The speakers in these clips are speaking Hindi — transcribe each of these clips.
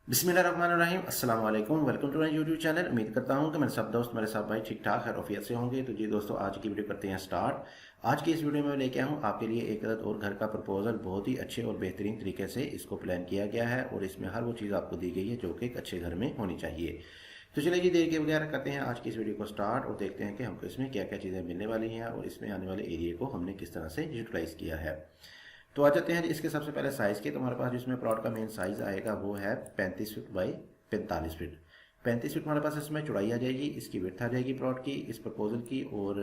बिस्मिल्लाहिर्रहमानिर्रहीम अस्सलाम वालेकुम। Welcome to my YouTube channel. उम्मीद करता हूं कि मेरे सब दोस्त मेरे सब भाई ठीक ठाक खैरियत से होंगे। तो जी दोस्तों, आज की वीडियो करते हैं स्टार्ट। आज की इस वीडियो में मैं लेके आया हूं आपके लिए एक अदद और घर का प्रपोजल। बहुत ही अच्छे और बेहतरीन तरीके से इसको प्लान किया गया है और इसमें हर वो चीज़ आपको दी गई है जो कि एक अच्छे घर में होनी चाहिए। तो चलिए जी, देर के बगैर करते हैं आज की इस वीडियो को स्टार्ट और देखते हैं कि हमको इसमें क्या क्या चीज़ें मिलने वाली हैं और इसमें आने वाले एरिया को हमने किस तरह से यूटिलाइज किया है। तो आ जाते हैं इसके सबसे पहले साइज़ के। तो हमारे पास जिसमें प्लॉट का मेन साइज़ आएगा वो है 35 फीट बाई 45 फीट। 35 फीट हमारे पास इसमें चौड़ाई आ जाएगी, इसकी विड्थ आ जाएगी प्लॉट की इस प्रपोजल की, और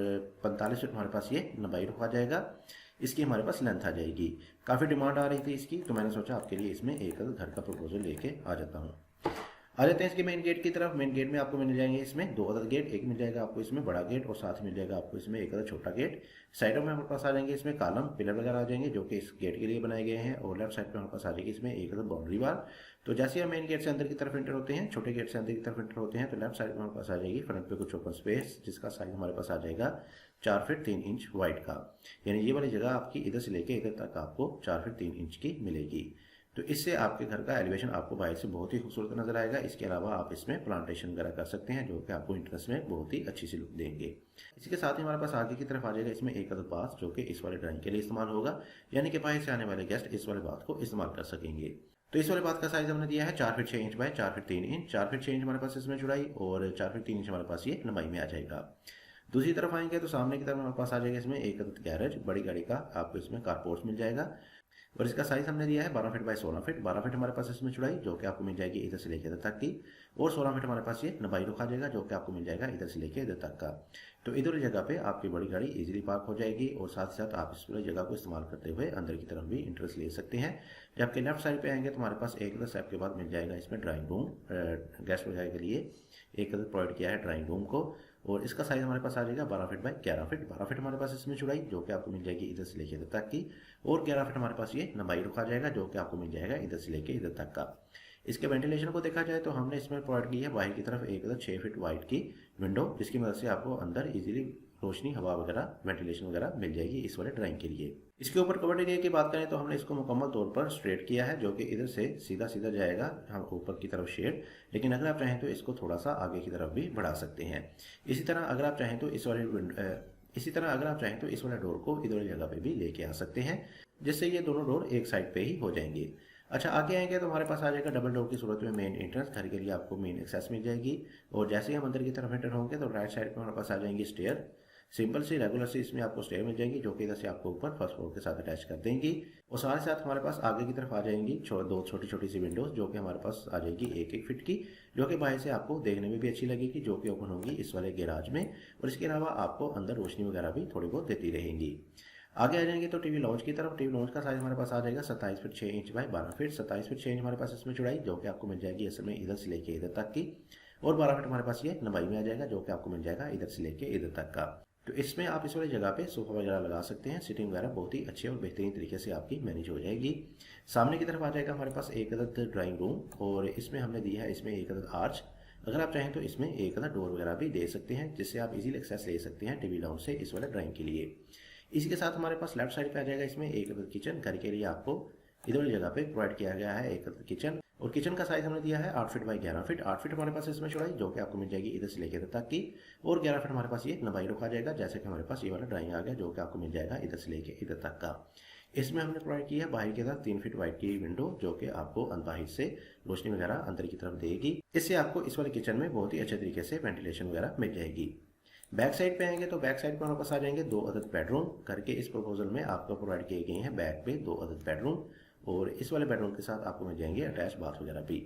45 फीट हमारे पास ये लंबाई रखा जाएगा, इसकी हमारे पास लेंथ आ जाएगी। काफ़ी डिमांड आ रही थी इसकी, तो मैंने सोचा आपके लिए इसमें एक घर का प्रपोजल लेके आ जाता हूँ। आ जाते हैं इसके मेन गेट की तरफ। मेन गेट में आपको मिल जाएंगे इसमें दो अदद गेट। एक मिल जाएगा आपको इसमें बड़ा गेट और साथ मिल जाएगा आपको इसमें एक अदद छोटा गेट। साइडों में हमारे पास आ जाएंगे इसमें कॉलम पिलर वगैरह आ जाएंगे जो कि इस गेट के लिए बनाए गए हैं, और लेफ्ट साइड पे हमारे पास आ जाएगी इसमें एक अदद बाउंड्री वाल। तो जैसे हम मेन गेट से अंदर की तरफ एंटर होते हैं, छोटे गेट से अंदर की तरफ एंटर होते हैं, तो लेफ्ट साइड में हमारे पास आ जाएगी फ्रंट पे कुछ ओपन स्पेस, जिसका साइज हमारे पास आ जाएगा 4 फीट 3 इंच वाइड का। यानी ये वाली जगह आपकी इधर से लेके इधर तक आपको 4 फीट 3 इंच की मिलेगी। तो इससे आपके घर का एलिवेशन आपको बाहर से बहुत ही खूबसूरत नजर आएगा। इसके अलावा आप इसमें प्लांटेशन वगैरह कर सकते हैं जो कि आपको इंटरेस्ट में बहुत ही अच्छी सी लुक देंगे। इसी के साथ ही हमारे पास आगे की तरफ आ जाएगा इसमें एक अदद बाथ जो कि इस वाले ड्राइंग के लिए इस्तेमाल होगा, यानी कि बाहर से आने वाले गेस्ट इस वाले बाथ को इस्तेमाल कर सकेंगे। तो इस वाले बाथ का साइज हमने दिया है 4 feet 6 inch by 4 feet 3 inch. 4 feet 6 inch हमारे पास इसमें चौड़ाई और 4 फीट 3 इंच हमारे पास ये लंबाई में आ जाएगा। दूसरी तरफ आएंगे तो सामने की तरफ हमारे पास आ जाएगा इसमें एक अदद गैरेज, बड़ी गाड़ी का आपको इसमें कारपोर्ट मिल जाएगा, और इसका साइज हमने दिया है 12 फीट बाय 16 फीट। 12 फीट हमारे पास इसमें चौड़ाई जो कि आपको मिल जाएगी इधर से लेकर इधर तक की, और 16 फीट हमारे पास ये लंबाई रखा जाएगा जो कि आपको मिल जाएगा इधर से लेकर इधर तक का। तो इधर जगह पे आपकी बड़ी गाड़ी इजीली पार्क हो जाएगी, और साथ ही साथ आप इस पूरी जगह को इस्तेमाल करते हुए अंदर की तरफ भी इंटरेस्ट ले सकते हैं। जबकि लेफ्ट साइड पे आएंगे तो हमारे पास एक अदर स्टेप के बाद मिल जाएगा इसमें ड्राइंग रूम। गेस्ट वगैरह के लिए एक अदर प्रोवाइड किया है ड्राइंग रूम को, और इसका साइज हमारे पास आ जाएगा 12 फीट बाय 11 फीट। 12 फीट हमारे पास इसमें चौड़ाई जो कि आपको मिल जाएगी इधर से लेकर इधर तक की, और 11 फीट हमारे पास ये लंबाई रखा जाएगा जो कि आपको मिल जाएगा इधर से लेकर इधर तक का। इसके वेंटिलेशन को देखा जाए तो हमने इसमें प्रोवाइड की है बाहर की तरफ एक 6 फीट वाइड की विंडो, जिसकी मदद से आपको अंदर इजीली रोशनी हवा वगैरह वेंटिलेशन वगैरह मिल जाएगी इस वाले ड्राइंग के लिए। इसके ऊपर कवर्ड एरिया की बात करें तो हमने इसको मुकम्मल तौर पर स्ट्रेट किया है जो कि इधर से सीधा सीधा जाएगा हम ऊपर की तरफ शेड, लेकिन अगर आप चाहें तो इसको थोड़ा सा आगे की तरफ भी बढ़ा सकते हैं। इसी तरह अगर आप चाहें तो इस वाले डोर को इधर वाली जगह पे भी लेके आ सकते हैं, जिससे ये दोनों डोर एक साइड पे ही हो जाएंगे। अच्छा, आगे आएंगे तो हमारे पास आ जाएगा डबल डोर की सूरत में मेन एंट्रेंस। घर के लिए आपको मेन एक्सेस मिल जाएगी, और जैसे ही हम अंदर की तरफ एंटर होंगे तो राइट साइड पे हमारे पास आ जाएंगी स्टेयर। सिंपल सी रेगुलर सी इसमें आपको स्टेयर मिल जाएंगी जो कि इधर से आपको ऊपर फर्स्ट फ्लोर के साथ अटैच कर देंगी, और साथ ही साथ हमारे पास आगे की तरफ आ जाएंगी दो छोटी छोटी सी विंडोज जो कि हमारे पास आ जाएगी एक एक फीट की, जो कि बाहर से आपको देखने में भी अच्छी लगेगी, जो कि ओपन होगी इस वाले गैराज में, और इसके अलावा आपको अंदर रोशनी वगैरह भी थोड़ी बहुत देती रहेंगी। आगे आ जाएंगे तो टीवी लॉन्च की तरफ। टीवी लॉन्च का साइज हमारे पास आ जाएगा 27 feet 6 inch by 12 feet. 27 feet 6 inch हमारे पास इसमें चौड़ाई जो कि आपको मिल जाएगी असल में इधर से लेके इधर तक की, और 12 फीट हमारे पास ये लंबाई में आ जाएगा जो कि आपको मिल जाएगा इधर से लेके इधर तक का। तो इसमें आप इस वाली जगह पे सोफा वगैरह लगा सकते हैं। सीटिंग वगैरह बहुत ही अच्छे और बेहतरीन तरीके से आपकी मैनेज हो जाएगी। सामने की तरफ आ जाएगा हमारे पास एक अदद ड्राइंग रूम, और इसमें हमने दिया है इसमें एक अदद आर्च। अगर आप चाहें तो इसमें एक अदद डोर वगैरह भी दे सकते हैं, जिससे आप इजीली एक्सेस ले सकते हैं टीवी लाउंज से इस वाले ड्राइंग के लिए। इसी के साथ हमारे पास लेफ्ट साइड पे आ जाएगा इसमें एक अदद किचन। घर के लिए आपको इधर वाली जगह पे प्रोवाइड किया गया है एक अदद किचन, और किचन का साइज हमने दिया है 8 फीट बाई 11 फीट। 8 फीट हमारे पास इसमें चौड़ाई जो कि आपको मिल जाएगी इधर से लेकर इधर तक की, और 11 फीट हमारे पास ये लंबाई रखा जाएगा, जैसे कि हमारे पास ये वाला ड्राइंग आ गया जो कि आपको मिल जाएगा इधर से लेकर इधर तक का। इसमें हमने प्रोवाइड की है बाहर की तरफ 3 फीट वाइड की विंडो जो कि आपको बाहर से रोशनी वगैरह अंदर की तरफ देगी। इससे आपको इस वाले किचन में बहुत ही अच्छे तरीके से वेंटिलेशन वगैरह मिल जाएगी। बैक साइड पे आएंगे तो बैक साइड पे हमारे पास आ जाएंगे दो अदद बेडरूम। घर के इस प्रपोजल में आपको प्रोवाइड किए गए हैं बैक पे दो अदद बेडरूम, और इस वाले बेडरूम के साथ आपको मिल जाएंगे अटैच बाथ वगैरह भी।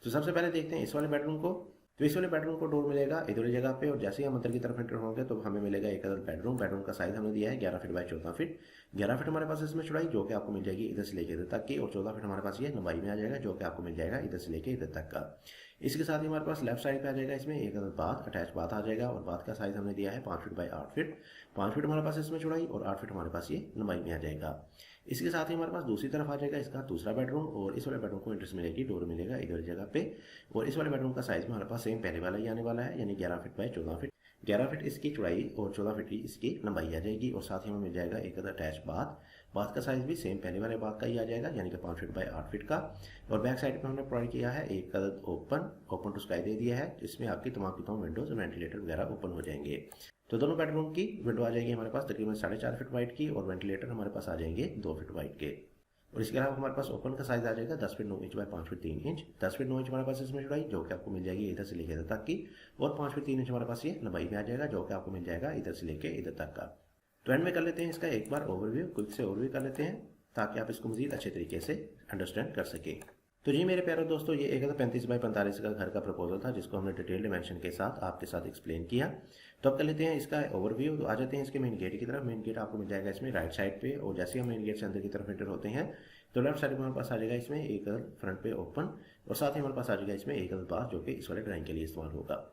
तो सबसे पहले देखते हैं इस वाले बेडरूम को। तो इस वाले बेडरूम को डोर मिलेगा इधर वाली जगह पे, और जैसे ही हम अंदर की तरफ एंटर होंगे तो हमें मिलेगा एक अदद बेडरूम। बेडरूम का साइज हमने दिया है 11 फीट बाय 14 फीट। 11 फीट हमारे पास इसमें चौड़ाई जो कि आपको मिल जाएगी इधर से लेकर इधर तक की, और 14 फीट हमारे पास ये लंबाई में आ जाएगा जो कि आपको मिल जाएगा इधर से लेकर इधर तक का। इसके साथ ही हमारे पास लेफ्ट साइड पे आ जाएगा इसमें एक अदद बाथ, अटैच बाथ आ जाएगा, और बाथ का साइज हमने दिया है 5 फीट बाय 8 फीट। 5 फीट हमारे पास इसमें चौड़ाई और 8 फीट हमारे पास ये लंबाई में आ जाएगा। इसके साथ ही हमारे पास दूसरी तरफ आ जाएगा इसका दूसरा बेडरूम, और इस वाले बेडरूम को एंट्रेंस मिलेगी, डोर मिलेगा इधर जगह पे, और इस वाले बेडरूम का साइज में हमारे पास सेम पहले वाला ही आने वाला है, यानी 11 फीट बाय 14 फीट। 11 फीट इसकी चौड़ाई और 14 फीट की इसकी लंबाई आ जाएगी। और साथ ही हमें मिल जाएगा एक अटैच बाथ का साइज़ भी सेम पहले वाले बाथ का ही आ जाएगा, यानी कि 5 फीट बाय 8 फीट का। और बैक साइड पे हमने प्रोवाइड किया है एक अदद ओपन टू स्काई दे दिया है, जिसमें आपकी तमाम की तमाम विंडोज और वेंटिलेटर वगैरह ओपन हो जाएंगे। तो दोनों बेडरूम की विंडो आ जाएगी हमारे पास तकरीबन 4.5 फीट वाइड की, और वेंटिलेटर हमारे पास आ जाएंगे 2 फीट वाइड के। और इसके अलावा हमारे पास ओपन का साइज आ जाएगा 10 feet 9 inch by 5 feet 3 inch. 10 feet 9 inch हमारे पास इसमें चौड़ाई, जो कि आपको मिल जाएगी इधर से लेकर इधर तक की, और 5 फीट 3 इंच हमारे पास ये लंबाई में आ जाएगा, जो कि आपको मिल जाएगा इधर से लेकर इधर तक का। तो एंड में कर लेते हैं इसका एक बार ओवरव्यू, क्विक से ओवरव्यू कर लेते हैं ताकि आप इसको मजीद अच्छे तरीके से अंडरस्टैंड कर सकें। तो जी मेरे प्यारे दोस्तों, ये एक 35 बाई 45 का घर का प्रपोजल था, जिसको हमने डिटेल डिमेंशन के साथ आपके साथ एक्सप्लेन किया। तो अब कर लेते हैं इसका ओवरव्यू। तो आ जाते हैं इसके मेन गेट की तरफ। मेन गेट आपको मिल जाएगा इसमें राइट साइड पे, और जैसे हम मेन गेट से अंदर की तरफ एंटर होते हैं तो लेफ्ट साइड में हमारे पास आ जाएगा इसमें एक फ्रंट पे ओपन, और साथ ही हमारे पास आ जाएगा इसमें एक बाथ, जो कि इस वाले ड्राइंग के लिए इस्तेमाल होगा।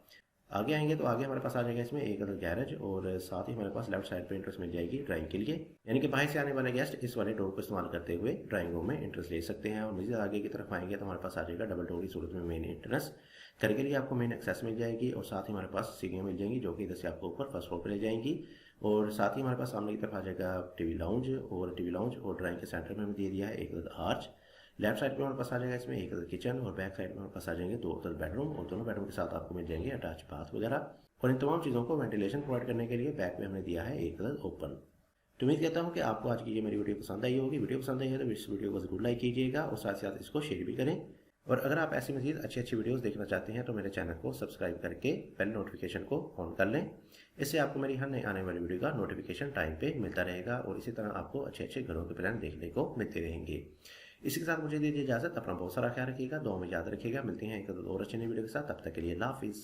आगे आएंगे तो आगे हमारे पास आ जाएगा इसमें एक गैरेज, और साथ ही हमारे पास लेफ्ट साइड पे एंट्रेंस मिल जाएगी ड्राइंग के लिए, यानी कि बाहर से आने वाले गेस्ट इस वाले डोर को इस्तेमाल करते हुए ड्राइंग रूम में एंट्रेंस ले सकते हैं। और मजीद आगे की तरफ आएंगे तो हमारे पास आ जाएगा डबल डोर की सूरत में मेन एंट्रेंस। घर के लिए आपको मेन एक्सेस मिल जाएगी, और साथ ही हमारे पास सीढ़ियाँ मिल जाएंगी, जो कि इधर से आपको ऊपर फर्स्ट फ्लोर पर ले जाएंगी। और साथ ही हमारे पास सामने की तरफ आ जाएगा टीवी लाउंज, और ड्राइंग के सेंटर में हमें दे दिया है एक आर्च। लेफ्ट साइड पे हमारे पास आ जाएगा इसमें एक किचन, और बैक साइड में हमारे पास आ जाएंगे 2 बेडरूम, और दोनों बेडरूम के साथ आपको मिल जाएंगे अटैच बाथ वगैरह। और इन तमाम चीज़ों को वेंटिलेशन प्रोवाइड करने के लिए बैक में हमने दिया है एक ओपन। तो उम्मीद करता हूँ कि आपको आज की ये मेरी वीडियो पसंद आई होगी। वीडियो पसंद आई है तो इस वीडियो को जरूर लाइक कीजिएगा, और साथ ही साथ इसको शेयर भी करें। और अगर आप ऐसी मजीद अच्छी वीडियोस देखना चाहते हैं तो मेरे चैनल को सब्सक्राइब करके बेल नोटिफिकेशन को ऑन कर लें। इससे आपको मेरी हर नई आने वाली वीडियो का नोटिफिकेशन टाइम पे मिलता रहेगा, और इसी तरह आपको अच्छे घरों के प्लान देखने को मिलते रहेंगे। इसी के साथ मुझे दीजिए इजाजत। अपना बहुत सारा ख्याल रखिएगा, दुआ में याद रखिएगा। मिलते हैं एक और अच्छी नई वीडियो के साथ, तब तक के लिए अल्लाह हाफिज़।